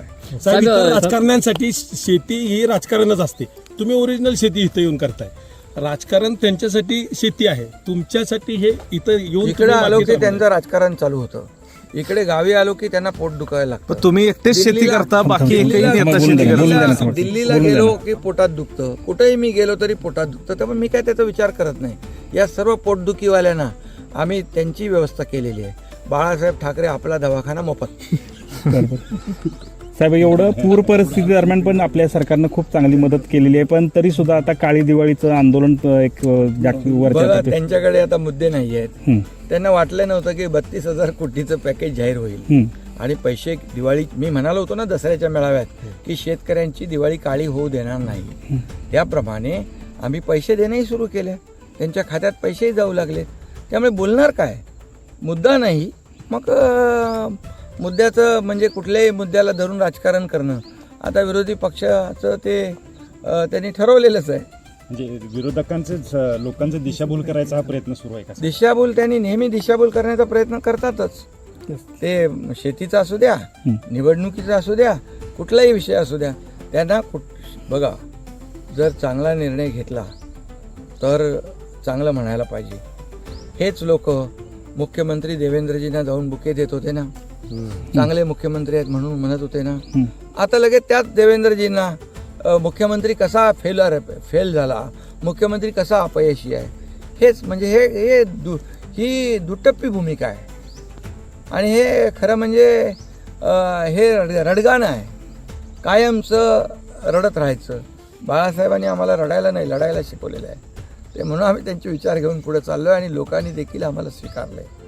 आहे. साहेब, इतर राजकारण्यांसाठी शेती ही राजकारणच असते. तुम्ही ओरिजिनल शेती इथं येऊन करताय. राजकारण त्यांच्यासाठी शेती आहे, तुमच्यासाठी हे इथं येऊन इकडे आलो की त्यांचं राजकारण चालू होतं, इकडे गावी आलो की त्यांना पोट दुखायला लागतं. तुम्ही एकटेच शेती करता, बाकी एकही नेता शेती करता. दिल्लीला गेलो की पोटात दुखतं, कुठेही मी गेलो तरी पोटात दुखतं. त्यामुळे मी काय त्याचा विचार करत नाही. या सर्व पोटदुखीवाल्यांना आम्ही त्यांची व्यवस्था केलेली आहे. बाळासाहेब ठाकरे आपला दवाखाना मोफत. साहेब, एवढं पूर परिस्थिती दरम्यान पण आपल्या सरकारनं खूप चांगली मदत केलेली आहे, पण तरी सुद्धा आता काळी दिवाळीचं आंदोलन एक जागतिक बघा, त्यांच्याकडे आता मुद्दे नाही आहेत. त्यांना वाटलं नव्हतं की 32,000 कोटीचं पॅकेज जाहीर होईल आणि पैसे दिवाळी, मी म्हणालो होतो ना दसऱ्याच्या मेळाव्यात की शेतकऱ्यांची दिवाळी काळी होऊ देणार नाही. त्याप्रमाणे आम्ही पैसे देणंही सुरू केले, त्यांच्या खात्यात पैसेही जाऊ लागले. त्यामुळे बोलणार काय, मुद्दा नाही. मग मुद्द्याचं म्हणजे कुठल्याही मुद्द्याला धरून राजकारण करणं आता विरोधी पक्षाचं ते त्यांनी ठरवलेलंच आहे. म्हणजे विरोधकांचे लोकांचं दिशाभूल करायचा हा प्रयत्न सुरू आहे का? दिशाभूल त्यांनी नेहमी दिशाभूल करण्याचा प्रयत्न करतातच. ते शेतीचा असू द्या, निवडणुकीचा असू द्या, कुठलाही विषय असू द्या, त्यांना बघा, जर चांगला निर्णय घेतला तर चांगलं म्हणायला पाहिजे. हेच लोक मुख्यमंत्री देवेंद्रजींना जाऊन बुके देत होते ना, चांगले मुख्यमंत्री आहेत म्हणून म्हणत होते ना. आता लगेच त्याच देवेंद्रजींना मुख्यमंत्री कसा फेल झाला, मुख्यमंत्री कसा अपयशी आहे, हेच म्हणजे ही दुटप्पी भूमिका आहे. आणि हे खरं म्हणजे हे रडगाणं आहे, कायमचं रडत राहायचं. बाळासाहेबांनी आम्हाला रडायला नाही, लढायला शिकवलेलं आहे. ते म्हणून आम्ही त्यांचे विचार घेऊन पुढे चाललो आहे आणि लोकांनी देखील आम्हाला स्वीकारलं आहे.